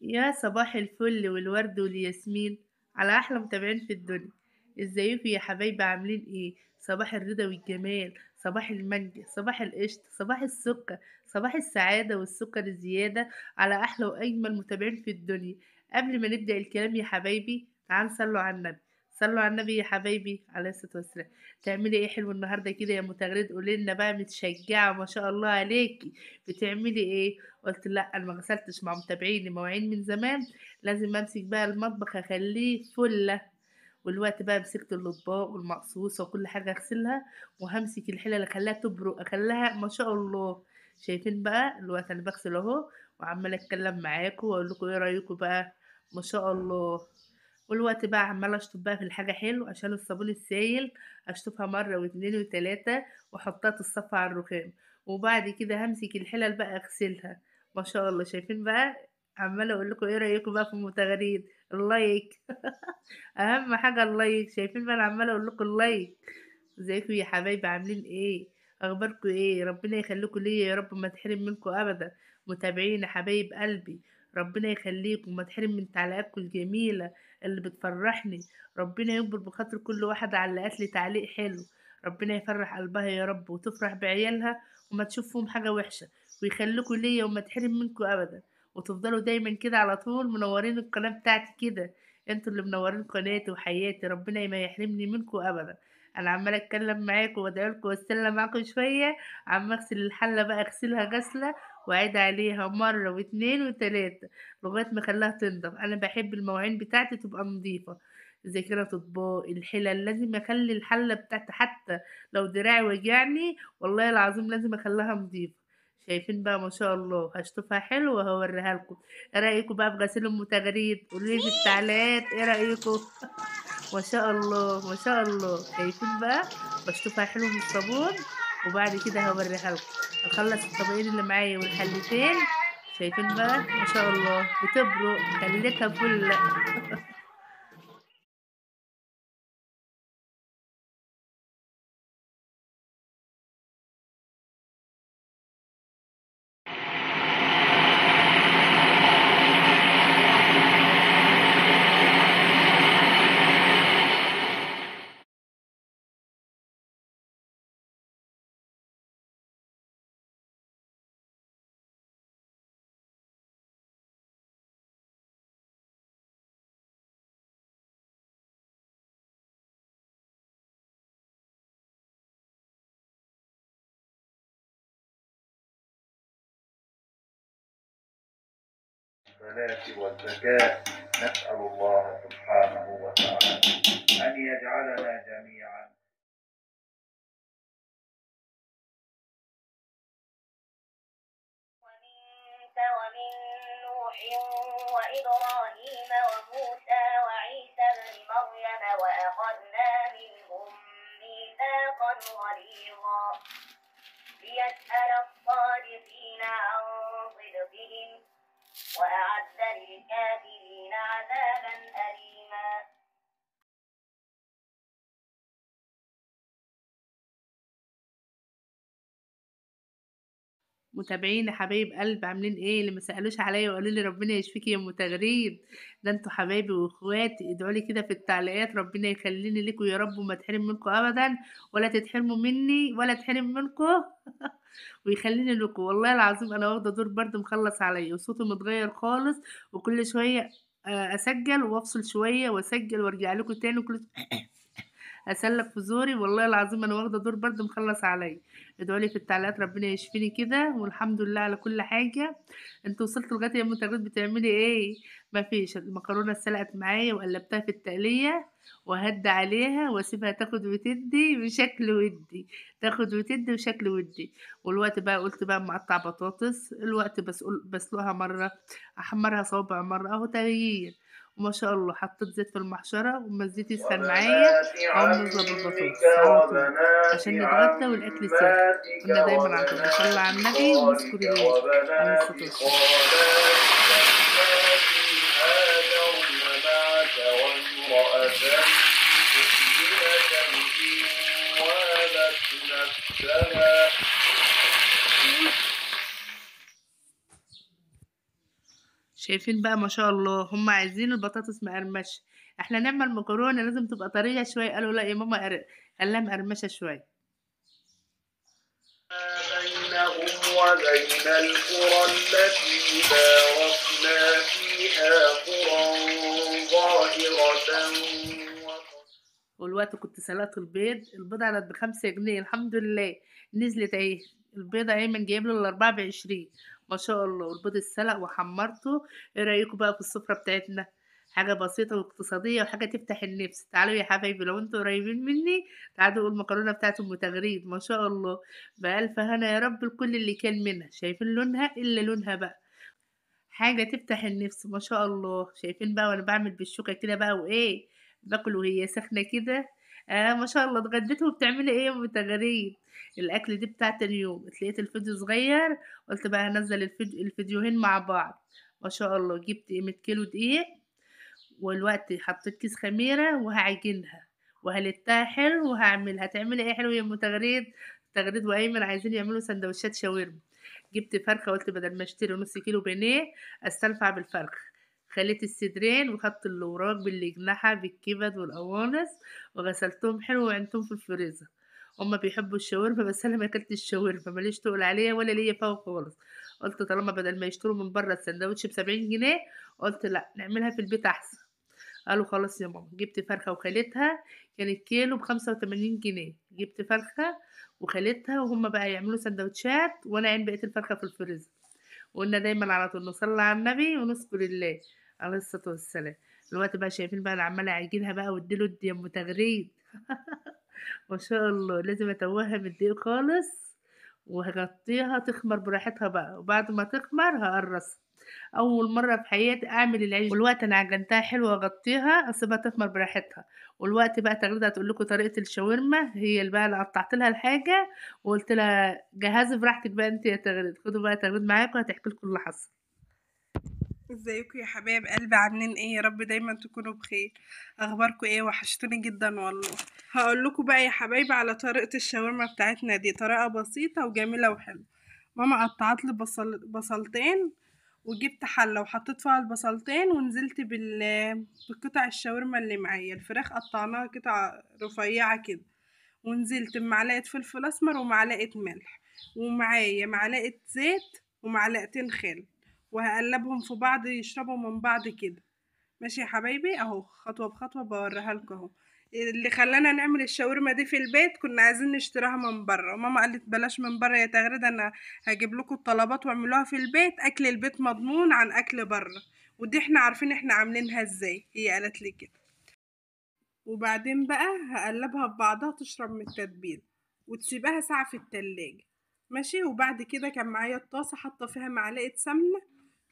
يا صباح الفل والورد والياسمين على أحلى متابعين في الدنيا. ازيكم يا حبايبي عاملين ايه؟ صباح الرضا والجمال، صباح المانجا، صباح القشطة، صباح السكر، صباح السعادة والسكر الزيادة على أحلى وأجمل متابعين في الدنيا. قبل ما نبدأ الكلام يا حبايبي تعالوا صلوا على النبي. صلوا على النبي يا حبايبي عليه الصلاة والسلام. تعملي ايه حلو النهاردة كده يا متغرد؟ قولي لنا بقى، متشجعة ما شاء الله عليكي. بتعملي ايه؟ قلت لأ، أنا ما غسلتش مع متابعيني مواعين من زمان، لازم أمسك بقى المطبخ أخليه فلة. والوقت بقى مسكت الأطباق والمقصوصة وكل حاجة أغسلها، وهمسك الحلة أخليها تبرق، أخليها ما شاء الله. شايفين بقى الوقت أنا بغسل أهو، وعمالة أتكلم معاكم وأقول لكم إيه رأيكم بقى. ما شاء الله. والوقت بقى عمالة أشطف بقى في الحاجة حلو عشان الصابون السايل، أشطفها مرة واتنين وتلاتة وأحطها تتصفى على الرخام. وبعد كده همسك الحلل بقى أغسلها. ما شاء الله. شايفين بقى؟ عمالة أقول لكم إيه رأيكم بقى في المتغرين. اللايك أهم حاجة اللايك. شايفين بقى؟ أنا عمالة أقول لكم اللايك. ازيكم يا حبايبي عاملين ايه؟ اخباركم ايه؟ ربنا يخليكم ليا يا رب، ما تحرم منكم ابدا. متابعين يا حبايب قلبي، ربنا يخليكم، ما تحرم من تعليقاتكم الجميله اللي بتفرحني. ربنا يكبر بخاطر كل واحده علقت لي تعليق حلو. ربنا يفرح قلبها يا رب وتفرح بعيالها، وما تشوفهم حاجه وحشه. ويخليكم ليا وما تحرم منكم ابدا. وتفضلوا دايما كده على طول منورين القناه بتاعتي كده. انتوا اللي منورين قناتي وحياتي، ربنا ما يحرمني منكم ابدا. انا عماله اتكلم معاكم وادعيلكم واستنى معاكم شويه. عم اغسل الحله بقى، اغسلها غسله واعيد عليها مره واتنين وتلاته لغايه ما اخليها تنضف. انا بحب المواعين بتاعتي تبقى نظيفه. زي كده اطباق الحلل لازم اخلي الحله بتاعتي، حتى لو دراعي وجعني والله العظيم لازم اخليها نظيفه. شايفين بقى؟ ما شاء الله. هشطفها حلو وهوريها لكم. ايه رايكم بقى في غسيل المتغريد؟ قولوا لي في التعليقات ايه رايكم. ما شاء الله ما شاء الله. شايفين بقى؟ بشطفها حلو من الصابون، وبعد كده هوريها لكم. اخلص الطبقين اللي معايا والحلتين. شايفين بقى؟ ما شاء الله بتبرق، خليتها فل. الصلاة والزكاة. نسأل الله سبحانه وتعالى أن يجعلنا جميعا. ومنك ومن نوح وإبراهيم وموسى وعيسى ابن مريم وأخذنا منهم ميثاقا غليظا ليسأل الصادقين عن صدقهم وأعد للكافرين عذابا أليما. متابعين يا حبايب قلب عاملين ايه؟ اللي ما سالوش عليا وقالوا لي ربنا يشفيكي يا متغريب، ده انتوا حبايبي واخواتي. ادعوا لي كده في التعليقات ربنا يخليني لكم يا رب، وما تحرم منكم ابدا، ولا تتحرموا مني ولا تحرم منكم. ويخليني لكم. والله العظيم انا واخده دور برد مخلص عليا، وصوتي متغير خالص. وكل شويه اسجل وافصل شويه واسجل وارجع لكم تاني، وكل اسلك في زوري. والله العظيم انا واخده دور برد مخلص عليا. ادعوا لي في التعليقات ربنا يشفيني كده، والحمد لله على كل حاجه. انتوا وصلتوا لغايه يا ام تغريد بتعملي ايه؟ ما فيش، المكرونه اتسلقت معايا وقلبتها في التقليه، وهد عليها واسيبها تاخد وتدي بشكل ودي. تاخد وتدي بشكل ودي. والوقت بقى قلت بقى مقطع بطاطس، الوقت بسلقها مره، احمرها صوابع مره، اهو تغيير. وما شاء الله حطيت زيت في المحشرة ومزيت يسخن معايا، وبنات وأقوم نازلة عمك بالبطاطس على طول وبنات عشان نتغدى والأكل ساخن. عماتك قلنا دايما على طول وبنات نصلي على النبي ونذكر خالك الله عليه وبنات الصلاة والسلام. خالاتك اللاتي هاجرن معك وامرأة مؤمنة إن وهبت نفسها. شايفين بقى ما شاء الله هم عايزين البطاطس مقرمشة، إحنا نعمل مكرونة لازم تبقى طرية شوية، قالوا لأ يا ماما خلّيها مقرمشة شوية. بينهم وبين القرى التي باركنا فيها قرى ظاهرة والوقت كنت سلقت البيض، البيضة كانت ب5 جنيه الحمد لله، نزلت أهي، البيضة أهي من جايب له ال4 ب20 ما شاء الله، والبيض اتسلق وحمّرته، إيه رأيكم بقى في السفرة بتاعتنا؟ حاجة بسيطة واقتصادية وحاجة تفتح النِفس، تعالوا يا حبايبي لو أنتم قريبين مني تعالوا دوقوا المكرونة بتاعة أم تغريد ما شاء الله، بألف هنا يا رب لكل اللي كَل منها، شايفين لونها إلا لونها بقى. حاجة تفتح النِفس ما شاء الله، شايفين بقى وأنا باعمل بالشوكة كده بقى وإيه، باكل وهي سخنة كده، ما شاء الله اتغديتوا وبتعملي إيه يا أم تغاريد؟ الأكل دي بتاع تاني يوم، اتلاقيت الفيديو صغير قُلت بقى هانزّل الفيديوهين مع بعض، ما شاء الله جِبت قيمة كيلو دقيق، والوقتي حطيت كيس خميرة وهاعجنها، وهالِتّها حلو وهاعملها، هتعملي إيه حلو يا أم تغريد؟ تغريد وأيمن عايزين يعملوا سندوتشات شاورما. جبت فرخة قُلت بدل ما اشتري نُص كيلو بانيه أستنفع بالفرخة، خليت الصدرين وخدت اللي وراك بالأجنحة بالكبد والقوانص وغسلتهم حلو وعينتهم في الفريزر، هُم بيحبوا الشاورما بس أنا ما أكلتش الشاورما ما ليش تُقل عليها ولا ليّا فيها خالص، قُلت طالما بدل ما يشتروا من برّه الساندوتش ب70 جنيه قُلت لأ نعملها في البيت أحسن. قالوا خلاص يا ماما، جِبت فرخة وخليتها كان الكيلو ب85 جنيه، جِبت فرخة وخليتها وهُم بقى يعملوا ساندوتشات وأنا أعين بقية الفرخة في الفريزر، وقُلنا دايمًا على طول نصلّي على النبي ونذكر الله عليه الصلاة والسلام، دلوقتي بقى شايفين بقى أنا عمّالة أعجنها بقى وادّي له ادّي يا أم تغريد ما شاء الله لازم أتوّهها بالدقيق خالص وهاغطّيها تخمر براحتها بقى، وبعد ما تخمر هاقرّصها. أول مرّة في حياتي أعمل العيش والوقت أنا عجنتها حلو وأغطّيها أسيبها تخمر براحتها، والوقت بقى تغريدة هتقول لكم طريقة الشاورما هي اللي بقى اللي قطّعت لها الحاجة وقُلت لها جهّزي براحتك بقى أنتِ يا تغريد، خدوا بقى تغريد معاكم هتحكي لكم اللي حصل. ازيكم يا حبايب قلبي، عاملين ايه؟ يا رب دايما تكونوا بخير. اخباركم ايه؟ وحشتوني جدا والله. هقول لكم بقى يا حبايبي على طريقه الشاورما بتاعتنا دي، طريقه بسيطه وجميله وحلوه. ماما قطعت لي بصلتين، وجبت حله وحطيت فيها البصلتين ونزلت بقطع الشاورما اللي معايا. الفراخ قطعناها قطع رفيعه كده، ونزلت بمعلقه فلفل اسمر ومعلقه ملح، ومعايا معلقه زيت ومعلقتين خل، وهقلبهم في بعض يشربوا من بعض كده. ماشي يا حبايبي، اهو خطوه بخطوه بوريها لكم اهو. اللي خلانا نعمل الشاورما دي في البيت كنا عايزين نشتراها من بره، وماما قالت بلاش من بره يا تغريده، انا هجيب لكم الطلبات واعملوها في البيت، اكل البيت مضمون عن اكل بره، ودي احنا عارفين احنا عاملينها ازاي، هي قالت لي كده. وبعدين بقى هقلبها في بعضها تشرب من التتبيله، وتسيبها ساعه في التلاجة. ماشي. وبعد كده كان معايا الطاسه حاطه فيها معلقه سمنه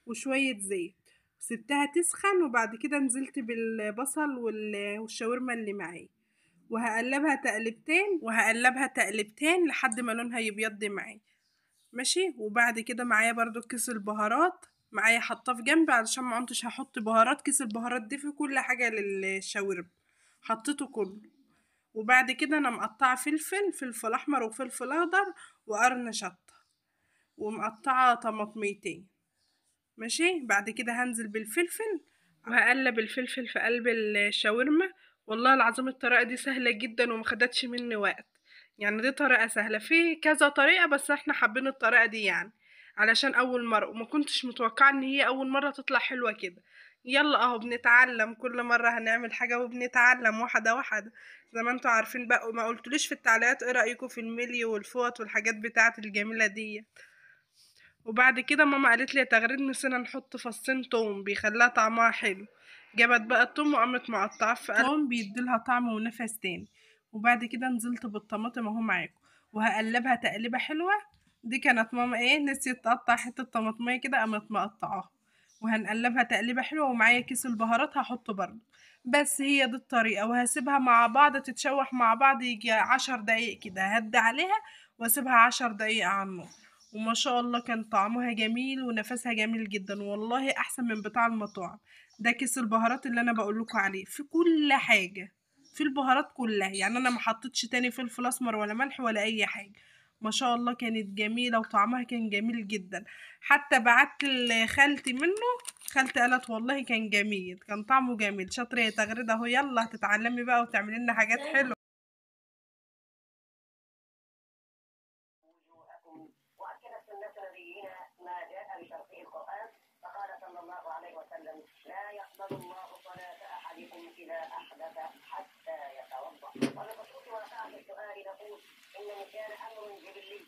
وشويه زيت، سبتها تسخن، وبعد كده نزلت بالبصل والشاورما اللي معايا، وهقلبها تقلبتين لحد ما لونها يبيض معايا. ماشي. وبعد كده معايا برضو كيس البهارات، معايا حطاه في جنب علشان ما كنتش هحط بهارات. كيس البهارات دي فيه كل حاجه للشاورما، حطيته كله. وبعد كده انا مقطعه فلفل احمر وفلفل اخضر وقرن شطه، ومقطعه طماطميتين. ماشي. بعد كده هنزل بالفلفل، وهقلب الفلفل في قلب الشاورما. والله العظيم الطريقة دي سهلة جدا ومخدتش مني وقت، يعني دي طريقة سهلة. في كذا طريقة بس احنا حابين الطريقة دي، يعني علشان اول مرة، وما كنتش متوقعة ان هي اول مرة تطلع حلوة كده. يلا اهو بنتعلم، كل مرة هنعمل حاجة وبنتعلم واحدة واحدة زي ما انتوا عارفين بقى. وما قلتليش في التعليقات ايه رأيكم في الملي والفوط والحاجات بتاعت الجميلة دي. وبعد كده ماما قالت لي يا تغريد نسينا نحط فصين توم بيخليها طعمها حلو، جابت بقى التوم وقامت مقطعاه في قلب توم بيديلها طعم ونفس تاني. وبعد كده نزلت بالطماطم اهو معاكم، وهقلبها تقليبه حلوه. دي كانت ماما ايه نسيت تقطع حته طماطميه كده، قامت مقطعاها. وهنقلبها تقليبه حلوه، ومعايا كيس البهارات هحطه برضه. بس هي دي الطريقه، وهسيبها مع بعض تتشوح مع بعض يجي 10 دقايق كده، هدي عليها واسيبها 10 دقايق على النار. وما شاء الله كان طعمها جميل ونفسها جميل جدا، والله احسن من بتاع المطاعم. ده كيس البهارات اللي انا بقولكوا عليه، في كل حاجه، في البهارات كلها، يعني انا ما حطيتش تاني فلفل اسمر ولا ملح ولا اي حاجه. ما شاء الله كانت جميلة وطعمها كان جميل جدا. حتى بعت لخالتي منه، خالتي قالت والله كان جميل، كان طعمه جميل. شاطرة يا تغريدة اهو، يلا هتتعلمي بقى وتعملي لنا حاجات حلوة. وأكد سنة نبينا ما جاء بشرطه القرآن، فقال صلى الله عليه وسلم: لا يقبل الله صلاة أحدكم إذا أحدث حتى يتوضأ. وللخصوص ورفعة السؤال نقول إن كان أمر جبلي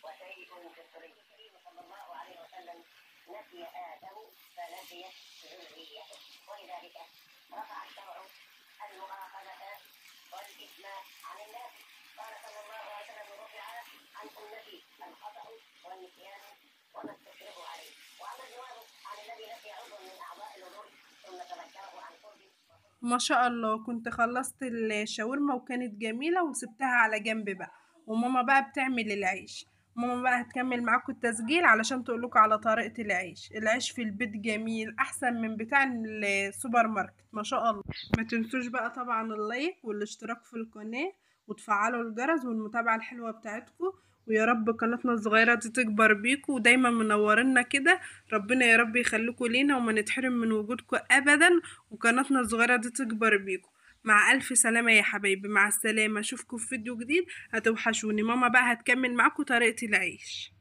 وشيء فطري. صلى الله عليه وسلم نسي آدم فنسيت ذريته، ولذلك رفع الشرع المؤاخذة والإثم عن الناس. قال صلى الله عليه وسلم: رفع عن أمتي الخطأ والنسيان وما استشربوا عليه. وأما الجواب عن الذي نسي عضوا من أعضاء الوضوء ثم تذكره عن قرب. ما شاء الله كنت خلصت الشاورما وكانت جميلة وسبتها على جنب بقى، وماما بقى بتعمل العيش. ماما بقى هتكمل معاكم التسجيل علشان تقولكوا على طريقة العيش. العيش في البيت جميل أحسن من بتاع السوبر ماركت ما شاء الله. ما تنسوش بقى طبعا اللايك والاشتراك في القناة وتفعلوا الجرس والمتابعة الحلوة بتاعتكم. ويا رب قناتنا الصغيرة دي تكبر بيكم ودايما منورنا كده. ربنا يا رب يخليكم لينا وما نتحرم من وجودكم أبدا، وقناتنا الصغيرة دي تكبر بيكم. مع ألف سلامة يا حبايبي، مع السلامة، أشوفكم في فيديو جديد. هتوحشوني. ماما بقى هتكمل معاكم طريقة العيش.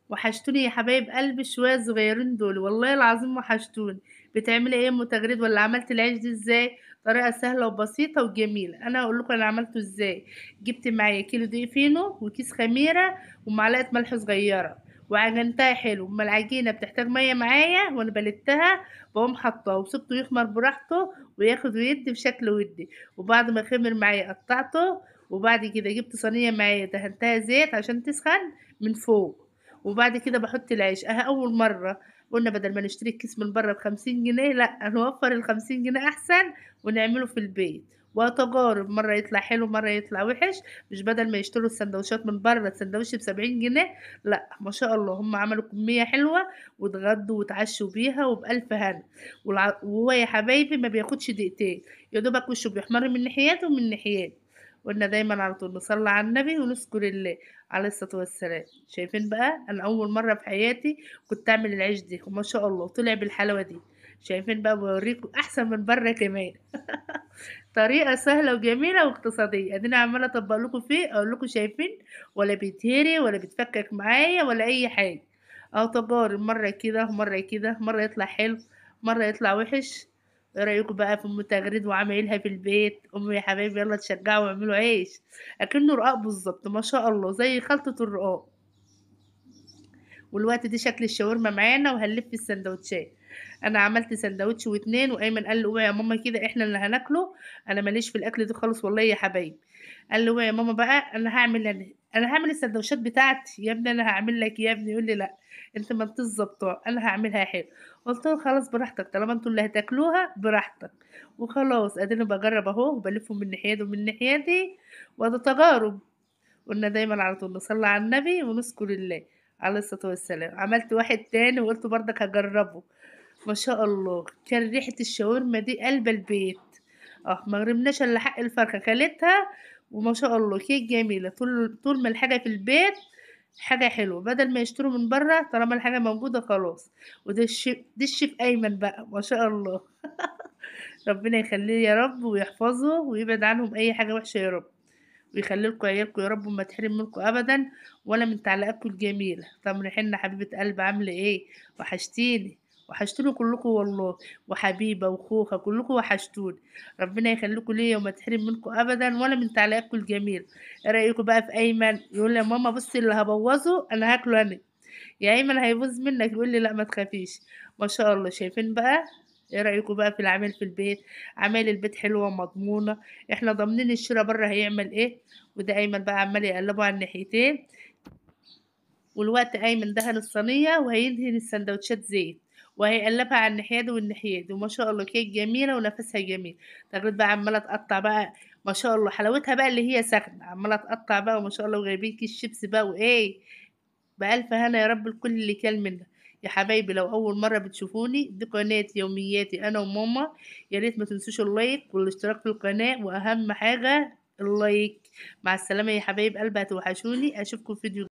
وحشتوني يا حبايب قلبي شوية الصغيرين دول، والله العظيم وحشتوني. بتعملي ايه ام تغريد؟ ولا عملت العيش دي ازاي؟ طريقة سهلة وبسيطة وجميلة. انا هقول لكم انا عملته ازاي. جبت معايا كيلو دقيق فينو وكيس خميرة ومعلقة ملح صغيرة وعجنتها حلو. اما العجينة بتحتاج مية معايا وانا بلتها بقوم حطاه وسبته يخمر براحته وياخد ويدي بشكل ودي. وبعد ما خمر معايا قطعته، وبعد كده جبت صينية معايا دهنتها زيت عشان تسخن من فوق. وبعد كده بحط العيش. اول مرة قلنا بدل ما نشتري الكيس من بره ب50 جنيه، لا نوفر ال50 جنيه احسن ونعمله في البيت. وتجارب، مرة يطلع حلو مرة يطلع وحش. مش بدل ما يشتروا السندوتشات من بره السندوتش ب70 جنيه، لا ما شاء الله هم عملوا كمية حلوة واتغدوا واتعشوا بيها وبألف هنا. وهو يا حبايبي ما بياخدش دقيقتين، يا دوبك وشه بيحمر من ناحيات ومن ناحيات. قلنا دايما على طول نصلي على النبي ونذكر الله عليه الصلاة والسلام. شايفين بقى انا اول مرة في حياتي كنت اعمل العيش دي وما شاء الله طلع بالحلاوة دي. شايفين بقى بوريكم احسن من بره كمان. طريقة سهلة وجميلة واقتصادية، ادينا عمالة اطبق لكم فيه اقول لكم شايفين، ولا بيتهري ولا بيتفكك معايا ولا اي حاجة. او تجارب، مرة كده مرة كده، مرة يطلع حلو مرة يطلع وحش. ايه رأيكم بقى في ام تغريد وعمايلها في البيت؟ يا حبايبي يلا تشجعوا واعملوا عيش اكنه رقاق بالظبط ما شاء الله زي خلطة الرقاق. والوقت دي شكل الشاورما معانا وهنلف السندوتشات. انا عملت سندوتش واتنين، وايمن قال له اوعي يا ماما كده احنا اللي هناكله. انا ماليش في الاكل ده خالص والله يا حبايبي. قال له اوعي يا ماما بقى انا هعمل السندوتشات بتاعتي يا ابني. انا هعمل لك يا ابني. يقول لي لا انت ما انتش ظبطها انا هعملها حلو. قلت له خلاص براحتك طالما انتوا اللي هتاكلوها براحتك. وخلاص اديني بجرب اهو وبلفه من ناحيتي ومن ناحيتي. وده تجارب. قلنا دايما على طول نصلي على النبي ونذكر الله عليه الصلاة والسلام. عملت واحد تاني وقلت برضك هجربه. ما شاء الله كان ريحة الشاورما دي قلب البيت. ما غرمناش الا حق الفرخة خلتها. وما شاء الله كيك جميلة. طول ما الحاجة في البيت حاجة حلوة بدل ما يشتروا من بره. طالما الحاجة موجودة خلاص. وده الشيف ايمن بقى ما شاء الله. ربنا يخليه يا رب ويحفظه ويبعد عنهم اي حاجة وحشة يا رب. ويخلي لكم عيالكم يا رب وما تحرم منكم ابدا ولا من تعليقاتكم الجميله. طب ريحنا حبيبه قلب عامله ايه؟ وحشتيني. وحشتوني كلكم والله. وحبيبه وخوخه كلكم وحشتوني. ربنا يخليكم ليا وما تحرم منكم ابدا ولا من تعليقاتكم الجميله. ايه رايكم بقى في ايمن؟ يقول لي يا ماما بصي اللي هبوظه انا هاكله انا. يا ايمن هيبوظ منك. يقول لي لا ما تخافيش. ما شاء الله شايفين بقى. ايه رايكم بقى في العمل في البيت؟ عمال البيت حلوه ومضمونه. احنا ضامنين الشراء بره هيعمل ايه. وده ايمن بقى عمال يقلبه على الناحيتين. والوقت ايمن دهن الصينيه وهيدهن السندوتشات زيت وهيقلبها على الناحيه والناحيه دي. وما شاء الله كيك جميله ونفسها جميل. تغريد بقى عماله تقطع بقى. ما شاء الله حلاوتها بقى اللي هي سخنه عماله تقطع بقى وما شاء الله وجايبين كيس شيبسي بقى وايه. بألف هنا يا رب الكل اللي كان منها. يا حبايبي لو أول مرة بتشوفوني دي قناة يومياتي أنا وماما. يا ريت ما تنسوش اللايك والاشتراك في القناة وأهم حاجة اللايك. مع السلامة يا حبايب قلبي، هتوحشوني، اشوفكم في فيديو